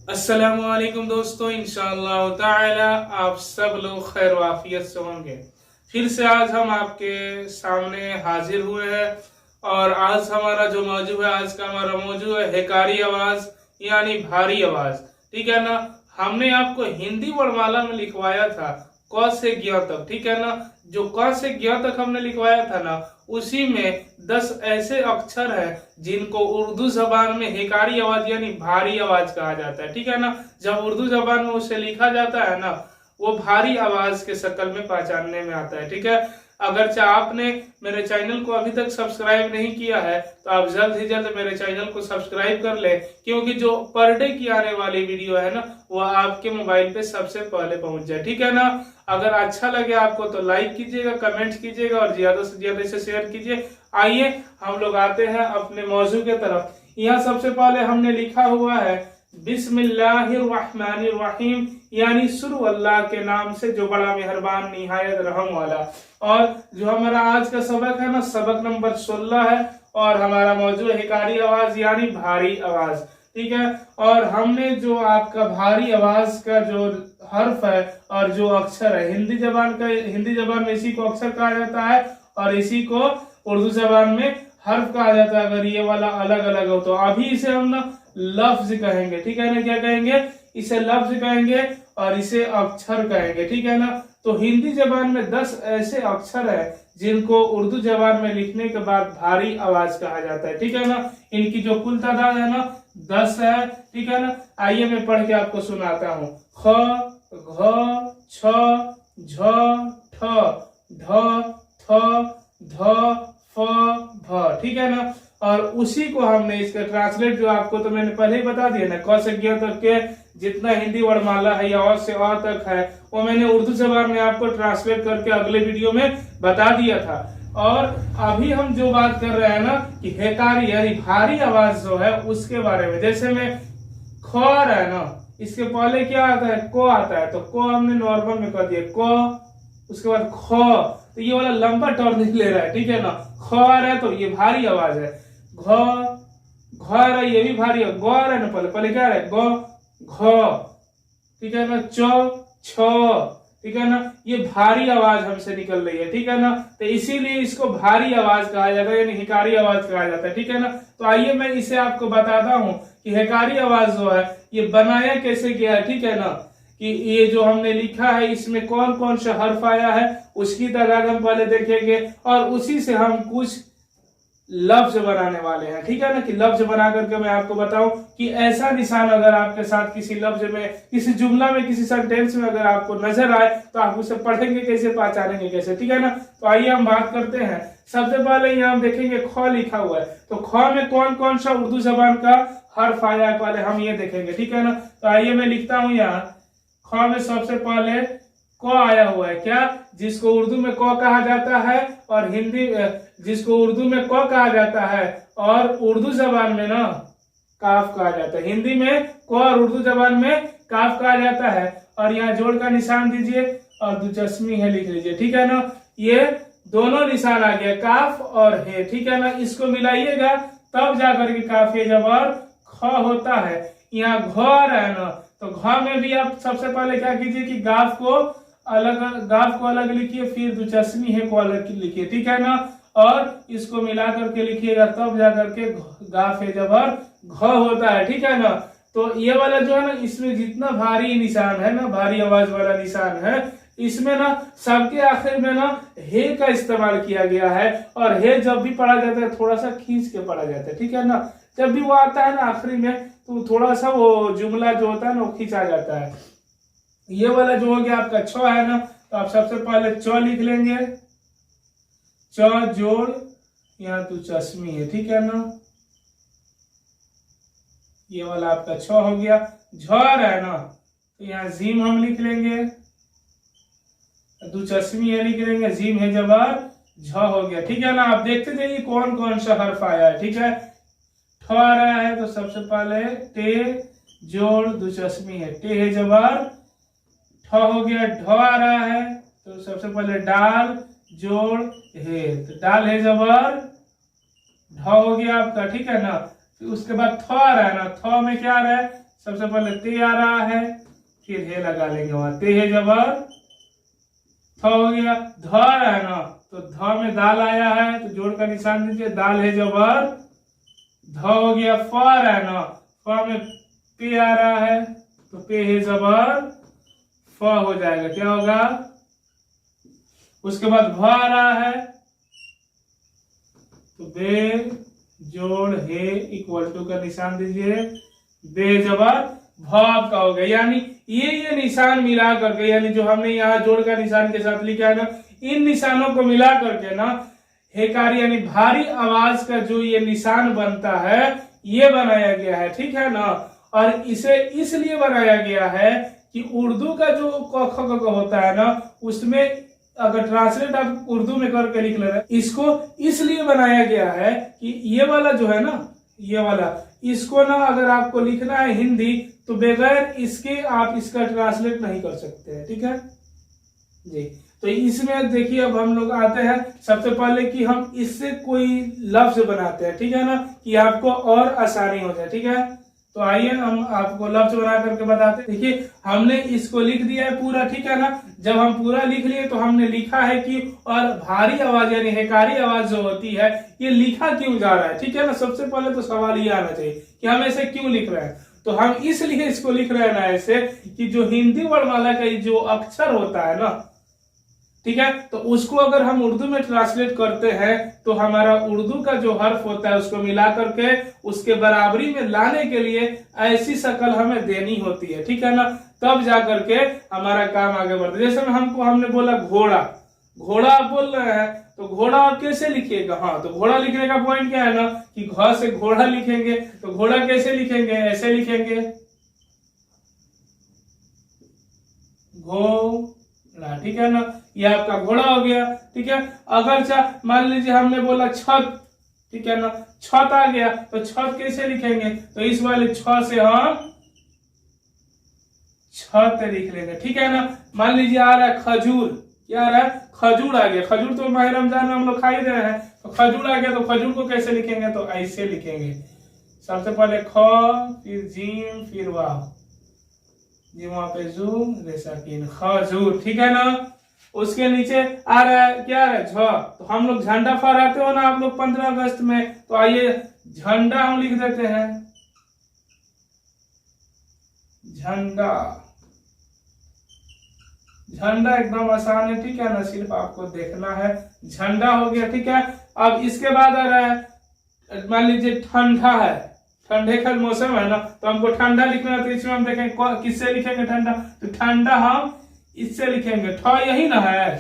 अस्सलामुअलैकुम दोस्तों, इंशाअल्लाह ताला आप सब लोग खैर वाफियत से होंगे। फिर से आज हम आपके सामने हाजिर हुए हैं और आज हमारा जो मौजू है, आज का हमारा मौजू है हेकारी आवाज यानी भारी आवाज। ठीक है ना। हमने आपको हिंदी वर्णमाला में लिखवाया था क से ज्ञ तक। ठीक है ना। जो क से ज्ञ तक हमने लिखवाया था ना, उसी में 10 ऐसे अक्षर हैं जिनको उर्दू जबान में हेकारी आवाज यानी भारी आवाज कहा जाता है। ठीक है ना। जब उर्दू जबान में उसे लिखा जाता है ना, वो भारी आवाज के शक्ल में पहचानने में आता है। ठीक है। अगर आपने मेरे चैनल को अभी तक सब्सक्राइब नहीं किया है तो आप जल्द ही जल्द मेरे चैनल को सब्सक्राइब कर ले, क्योंकि जो पर डे की आने वाली वीडियो है ना, वो आपके मोबाइल पे सबसे पहले पहुंच जाए। ठीक है ना। अगर अच्छा लगे आपको तो लाइक कीजिएगा, कमेंट कीजिएगा और ज्यादा से ज्यादा इसे शेयर कीजिए। आइए हम लोग आते हैं अपने मौजू के तरफ। यहाँ सबसे पहले हमने लिखा हुआ है बिस्मिल्लाहिर्रहमानिर्रहीम यानी शुरू अल्लाह के नाम से जो बड़ा मेहरबान निहायत रहम वाला। और जो हमारा आज का सबक है ना, सबक नंबर 16 है और हमारा मौजू है हेकारी आवाज यानी भारी आवाज। ठीक है। और हमने जो आपका भारी आवाज का जो हर्फ है और जो अक्षर है, हिंदी जबान में इसी को अक्षर कहा जाता है और इसी को उर्दू जबान में हर्फ कहा जाता है। अगर ये वाला अलग अलग हो तो अभी इसे हम ना लफ्ज कहेंगे। ठीक है ना। क्या कहेंगे? इसे लफ्ज कहेंगे और इसे अक्षर कहेंगे। ठीक है ना। तो हिंदी जबान में 10 ऐसे अक्षर है जिनको उर्दू जबान में लिखने के बाद भारी आवाज कहा जाता है। ठीक है ना। इनकी जो कुल तादाद है ना 10 है। ठीक है ना। आइए मैं पढ़ के आपको सुनाता हूँ। ख, घ, छ, झ, ठ, ढ, थ, ध, फ, भ। ठीक है ना। और उसी को हमने इसका ट्रांसलेट जो आपको तो मैंने पहले ही बता दिया ना, क से ज्ञ तक के जितना हिंदी वर्णमाला है या अ से अ तक है, वो मैंने उर्दू जबान में आपको ट्रांसलेट करके अगले वीडियो में बता दिया था। और अभी हम जो बात कर रहे हैं ना कि हेकारी यानी भारी आवाज जो है उसके बारे में। जैसे में ख आ रहा है ना, इसके पहले क्या आता है? को आता है। तो को हमने नॉर्मल में कर दिया को, उसके बाद ख, तो ये वाला लंबा टर्न ले रहा है। ठीक है ना। ख आ रहा है तो ये भारी आवाज है। घ, घ आ रहा है, ये भी भारी है। ग आ रहा है ना, पहले क्या आ रहा है? ग, घ। ठीक है ना। च, छ। ठीक है ना। ये भारी आवाज हमसे निकल रही है। ठीक है ना। तो इसीलिए इसको भारी आवाज कहा जाता है यानी हिकारी आवाज कहा जाता है। ठीक है ना। तो आइए मैं इसे आपको बताता हूँ कि हेकारी आवाज जो है ये बनाया कैसे गया है। ठीक है ना। कि ये जो हमने लिखा है इसमें कौन कौन सा हर्फ आया है उसकी तादाद हम पहले देखेंगे और उसी से हम कुछ लफ्ज बनाने वाले हैं। ठीक है ना। कि लफ्ज बना करके मैं आपको बताऊं कि ऐसा निशान अगर आपके साथ किसी लफ्ज में, किसी जुमला में, किसी सेंटेंस में अगर आपको नजर आए तो आप उसे पढ़ेंगे कैसे, पहचानेंगे कैसे। ठीक है ना। तो आइए हम बात करते हैं। सबसे पहले यहाँ हम देखेंगे ख लिखा हुआ है, तो ख में कौन कौन सा उर्दू जबान का हर्फ आया है पहले हम ये देखेंगे। ठीक है ना। तो आइए मैं लिखता हूँ यहाँ ख में सबसे पहले क आया हुआ है। क्या? जिसको उर्दू में क कहा जाता है और जिसको उर्दू में क कहा जाता है और उर्दू जबान में ना काफ कहा जाता है। हिंदी में क और उर्दू जबान में काफ कहा जाता है। और यहाँ जोड़ का निशान दीजिए और दुचस्मी है लिख लीजिए। ठीक है ना। ये दोनों निशान आ गया, काफ और है। ठीक है ना। इसको मिलाइएगा तब जाकर के काफी जबर ख होता है। यहाँ घ आ रहा है ना, तो घ में भी आप सबसे पहले क्या कीजिए कि गाफ को अलग लिखिए, फिर दुचस्मी है को अलग लिखिए। ठीक है ना। और इसको मिला करके लिखिएगा तब जाकर के गाफ है जबर घ होता है। ठीक है ना। तो ये वाला जो है ना, इसमें जितना भारी निशान है ना, भारी आवाज वाला निशान है, इसमें ना सबके आखिर में ना हे का इस्तेमाल किया गया है। और हे जब भी पढ़ा जाता है थोड़ा सा खींच के पढ़ा जाता है। ठीक है ना। जब भी वो आता है ना आखिरी में तो थोड़ा सा वो जुमला जो होता है ना वो खींचा जाता है। ये वाला जो हो गया आपका छ है ना, तो आप सबसे पहले च लिख लेंगे, च जोड़ यहाँ तो चश्मी है। ठीक है ना। ये वाला आपका छ हो गया। झर है ना, तो यहाँ जीम हम लिख लेंगे, दुचस्मी है लिख लेंगे, जीम है जबर झ हो गया। ठीक है ना। आप देखते जाइए कौन कौन सा हर्फ आया है। ठीक है। ठ आ रहा है तो सबसे पहले टे जोड़ दुचस्मी है, टे है जबर ठ हो गया। ढ आ रहा है तो सबसे पहले डाल जोड़ है, तो डाल है जबर ढ हो गया आपका। ठीक है ना। फिर उसके बाद थ आ रहा है ना, थ में क्या आ रहा है? सबसे पहले ते आ रहा है, फिर हे लगा लेंगे वहां, ते है जबर थ हो गया, ध है ना, तो ध में दाल आया है तो जोड़ का निशान दीजिए, दाल है जबर ध हो गया, फ है ना, फ में पे आ रहा है तो पे है जबर फ हो जाएगा, क्या होगा। उसके बाद भ आ रहा है तो बे जोड़ हे इक्वल टू का निशान दीजिए, बे जबर भ आपका हो गया। यानी ये निशान मिला करके, यानी जो हमने यहाँ जोड़ का निशान के साथ लिखा है ना, इन निशानों को मिला करके ना हेकारी यानी भारी आवाज का जो ये निशान बनता है ये बनाया गया है, ठीक है ना। और इसे इसलिए बनाया गया है कि उर्दू का जो क ख ग घ होता है ना, उसमें अगर ट्रांसलेट आप उर्दू में करके लिख ले रहे हैं, इसको इसलिए बनाया गया है कि ये वाला जो है ना, ये वाला, इसको ना अगर आपको लिखना है हिंदी तो बगैर इसके आप इसका ट्रांसलेट नहीं कर सकते हैं, ठीक है जी। तो इसमें देखिए अब हम लोग आते हैं सबसे पहले कि हम इससे कोई लफ्ज बनाते हैं, ठीक है ना, कि आपको और आसानी हो जाए, ठीक है। तो आइए हम आपको लफ्ज बना करके बताते हैं। देखिए हमने इसको लिख दिया है पूरा, ठीक है ना। जब हम पूरा लिख लिए तो हमने लिखा है कि और भारी आवाज यानी हेकारी आवाज जो होती है ये लिखा क्यों जा रहा है, ठीक है ना। सबसे पहले तो सवाल ये आना चाहिए कि हम ऐसे क्यों लिख रहे हैं। तो हम इसलिए इसको लिख रहे हैं ना ऐसे कि जो हिंदी वर्णमाला का जो अक्षर होता है ना, ठीक है, तो उसको अगर हम उर्दू में ट्रांसलेट करते हैं तो हमारा उर्दू का जो हर्फ होता है उसको मिला करके उसके बराबरी में लाने के लिए ऐसी शक्ल हमें देनी होती है, ठीक है ना। तब जा करके हमारा काम आगे बढ़ता है। जैसे हमने बोला घोड़ा, घोड़ा आप बोल रहे हैं तो घोड़ा आप कैसे लिखिएगा। हाँ, तो घोड़ा लिखने का पॉइंट क्या है ना कि घ से घोड़ा लिखेंगे, तो घोड़ा कैसे लिखेंगे, ऐसे लिखेंगे घोड़ा, ठीक है ना। ये आपका घोड़ा हो गया, ठीक है। अगर मान लीजिए हमने बोला छत, ठीक है ना, छत आ गया तो छत कैसे लिखेंगे, तो इस वाले छ से हम छत लिख लेंगे, ठीक है ना। मान लीजिए आ रहा है खजूर, क्या आ रहा है, खजूर आ गया। खजूर तो माह रमजान में हम लोग खा ही रहे हैं, तो खजूर आ गया तो खजूर को कैसे लिखेंगे, तो ऐसे लिखेंगे। सबसे पहले ख, फिर जीम, फिर वाव, वहां पे जूम रेसाकीन, खजूर, ठीक है ना। उसके नीचे आ रहा है क्या आ रहा है झ, तो हम लोग झंडा फहराते हो ना आप लोग 15 अगस्त में, तो आइए झंडा हम लिख देते हैं, झंडा। झंडा एकदम आसान है, ठीक है ना, सिर्फ आपको देखना है। झंडा हो गया, ठीक है। अब इसके बाद आ रहा है मान लीजिए ठंडा है, ठंडे का मौसम है ना, तो हमको ठंडा लिखना है, तो इसमें हम देखेंगे किससे लिखेंगे ठंडा, तो ठंडा हम इससे लिखेंगे, ठ यही ना है,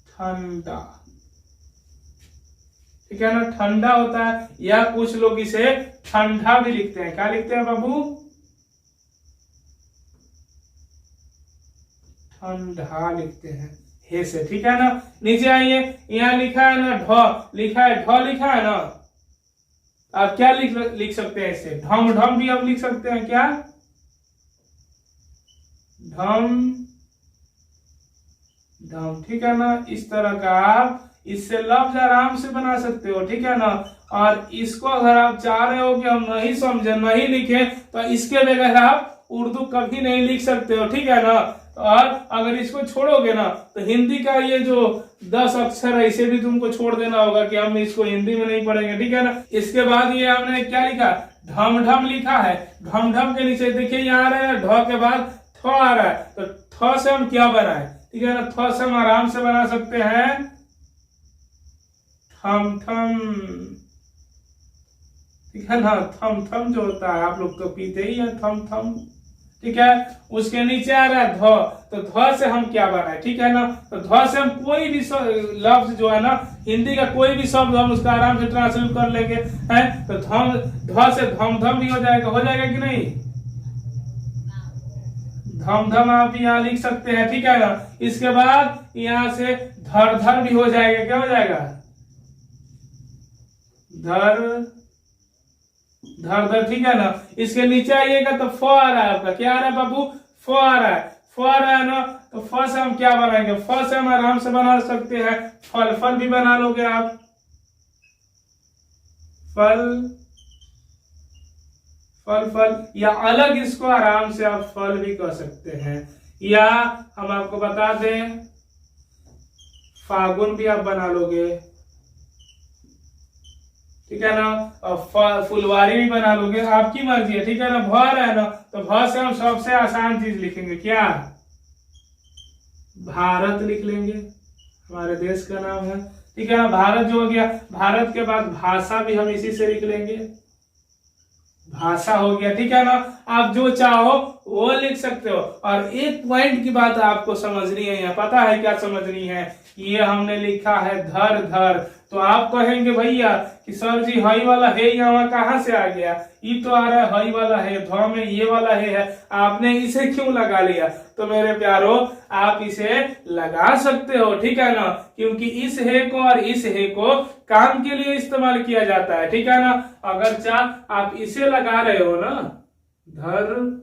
ठंडा, ठीक है ना। ठंडा होता है, या कुछ लोग इसे ठंडा भी लिखते हैं। क्या लिखते हैं बाबू, ठंडा लिखते हैं हे से, ठीक है ना। नीचे आइए, यहाँ लिखा है ना ढ, लिखा है ढ, लिखा है ना। आप क्या लिख सकते हैं इसे, ढम, ढम भी आप लिख सकते हैं, क्या ढम ढम, ठीक है ना। इस तरह का आप इससे लफ्ज आराम से बना सकते हो, ठीक है ना। और इसको अगर आप चाह रहे हो कि हम नहीं समझे, नहीं लिखे, तो इसके बगैर आप उर्दू कभी नहीं लिख सकते हो, ठीक है ना। और अगर इसको छोड़ोगे ना तो हिंदी का ये जो 10 अक्षर है इसे भी तुमको छोड़ देना होगा कि हम इसको हिंदी में नहीं पढ़ेंगे, ठीक है ना। इसके बाद ये हमने क्या लिखा, ढम ढम लिखा है। ढम ढम के नीचे देखिए यहाँ आ रहा है ढ के बाद थ आ रहा है, तो थ से हम क्या बनाए, ठीक है ना। थ से हम आराम से बना सकते हैं थम थम, ठीक है ना। थम थम जो होता है आप लोग तो पीते ही है थम थम, ठीक है। उसके नीचे आ रहा है ध, तो ध से हम क्या बनाए, ठीक है ना। तो ध से हम कोई भी लफ्ज जो है ना हिंदी का कोई भी शब्द हम उसका आराम से ट्रांसलेट कर लेंगे, है। तो धम, ध से धम धम भी हो जाएगा कि नहीं, धम धम आप यहाँ लिख सकते हैं, ठीक है ना। इसके बाद यहाँ से धर धर भी हो जाएगा, क्या हो जाएगा, धर धर धर, ठीक है ना। इसके नीचे आइएगा तो फ आ रहा है आपका, क्या आ रहा है बाबू, फ आ रहा है, फ आ रहा है ना। तो फ से हम क्या बनाएंगे, फ से हम आराम से बना सकते हैं फल, फल भी बना लोगे आप, फल फल फल, या अलग इसको आराम से आप फल भी कह सकते हैं, या हम आपको बता दें फागुन भी आप बना लोगे, ठीक है ना, और फुलवारी भी बना लोगे, आपकी मर्जी है, ठीक है ना। भ है ना, तो भ से हम सबसे आसान चीज लिखेंगे, क्या, भारत लिख लेंगे, हमारे देश का नाम है, ठीक है ना। भारत जो हो गया, भारत के बाद भाषा भी हम इसी से लिख लेंगे, भाषा हो गया, ठीक है ना। आप जो चाहो वो लिख सकते हो। और एक पॉइंट की बात आपको समझनी है, यहाँ पता है क्या समझनी है, ये हमने लिखा है धर धर, तो आप कहेंगे भैया कि सर जी हई वाला है यहाँ कहाँ से आ गया, ये तो आ रहा है हई वाला है, ध में ये वाला है, आपने इसे क्यों लगा लिया। तो मेरे प्यारो आप इसे लगा सकते हो, ठीक है ना, क्योंकि इस है को और इस है को काम के लिए इस्तेमाल किया जाता है, ठीक है ना। अगर चाह आप इसे लगा रहे हो ना, धर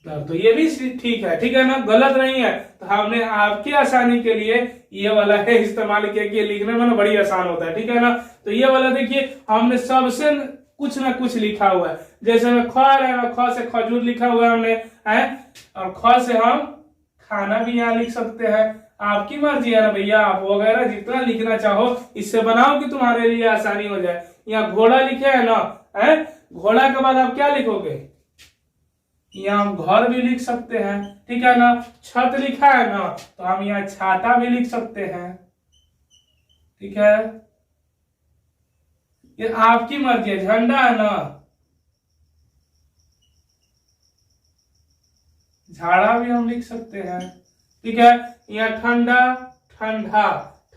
धर, तो ये भी ठीक है, ठीक है ना, गलत नहीं है। तो हमने आपकी आसानी के लिए ये वाला है इस्तेमाल किया कि लिखने में ना बड़ी आसान होता है, ठीक है ना। तो ये वाला देखिए हमने सबसे कुछ ना कुछ लिखा हुआ है, जैसे में ख है ना, ख से खजूर लिखा हुआ है हमने, है, और ख से हम खाना भी यहाँ लिख सकते हैं। आपकी मर्जी है ना भैया, आप वगैरह जितना लिखना चाहो इससे बनाओ कि तुम्हारे लिए आसानी हो जाए। यहाँ घोड़ा लिखे है ना, है, घोड़ा के बाद आप क्या लिखोगे, यहाँ हम घर भी लिख सकते हैं, ठीक है ना। छत लिखा है ना, तो हम यहाँ छाता भी लिख सकते हैं, ठीक है, ये आपकी मर्जी है। झंडा है ना, झाड़ा भी हम लिख सकते हैं, ठीक है। यहाँ ठंडा ठंडा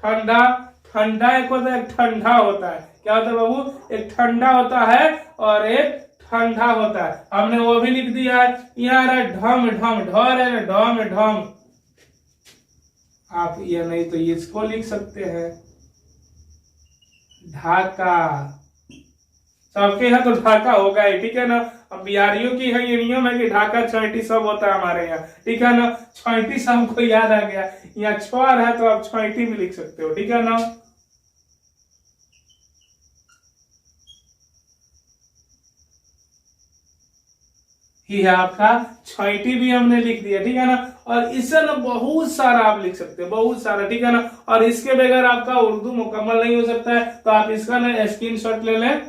ठंडा ठंडा, एक होता है, एक ठंडा होता है, क्या होता है बाबू, एक ठंडा होता है और एक ठंडा होता है, हमने वो भी लिख दिया है। यहाँ रहा ढम ढम, ढर है ढम ढम, आप ये नहीं तो इसको लिख सकते हैं, ढाका, सबके यहाँ तो ढाका होगा ही, ठीक है ना। अब बिहारियों की है ये नियम है कि ढाका छैटी सब होता है हमारे यहाँ, ठीक है ना। छैटी से हमको याद आ गया, यहाँ छर है तो आप छैटी भी लिख सकते हो, ठीक है ना। ही है आपका छैटी भी हमने लिख दिया, ठीक है ना। और इससे ना बहुत सारा आप लिख सकते हो, बहुत सारा, ठीक है ना। और इसके बगैर आपका उर्दू मुकम्मल नहीं हो सकता है, तो आप इसका ना स्क्रीनशॉट ले लें,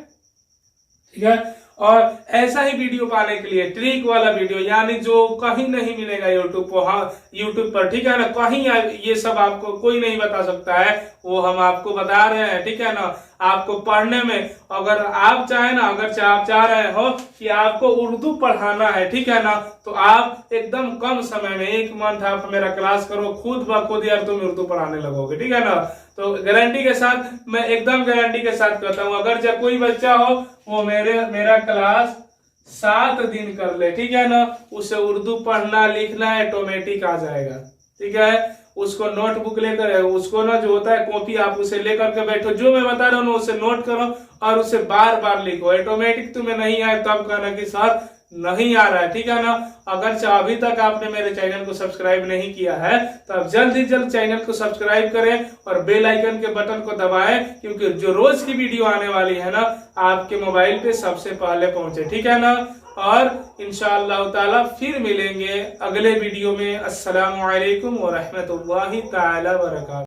ठीक है। और ऐसा ही वीडियो पाने के लिए ट्रिक वाला वीडियो, यानी जो कहीं नहीं मिलेगा यूट्यूब पर, हाँ यूट्यूब पर, ठीक है ना, कहीं ये सब आपको कोई नहीं बता सकता है, वो हम आपको बता रहे हैं, ठीक है ना। आपको पढ़ने में अगर आप चाहे ना, अगर आप चाह रहे हो कि आपको उर्दू पढ़ाना है, ठीक है ना, तो आप एकदम कम समय में 1 मंथ आप मेरा क्लास करो, खुद ब खुद यार तुम उर्दू पढ़ाने लगोगे, ठीक है ना। तो गारंटी के साथ, मैं एकदम गारंटी के साथ कहता हूँ, अगर जब कोई बच्चा हो वो मेरा क्लास 7 दिन कर ले, ठीक है ना, उसे उर्दू पढ़ना लिखना ऑटोमेटिक आ जाएगा, ठीक है। उसको नोटबुक लेकर, उसको ना जो होता है कॉपी, आप उसे लेकर के बैठो, जो मैं बता रहा हूँ उसे नोट करो और उसे बार बार लिखो, ऑटोमेटिक तुम्हें नहीं आए तब कहना कि सर नहीं आ रहा है, ठीक है ना। अगर अभी तक आपने मेरे चैनल को सब्सक्राइब नहीं किया है तो आप जल्द ही जल्द चैनल को सब्सक्राइब करें और बेल आइकन के बटन को दबाएं, क्योंकि जो रोज की वीडियो आने वाली है ना आपके मोबाइल पे सबसे पहले पहुंचे, ठीक है ना। और इंशाअल्लाह ताला फिर मिलेंगे अगले वीडियो में। अस्सलामु अलैकुम व रहमतुल्लाहि ताला व बरकातहू।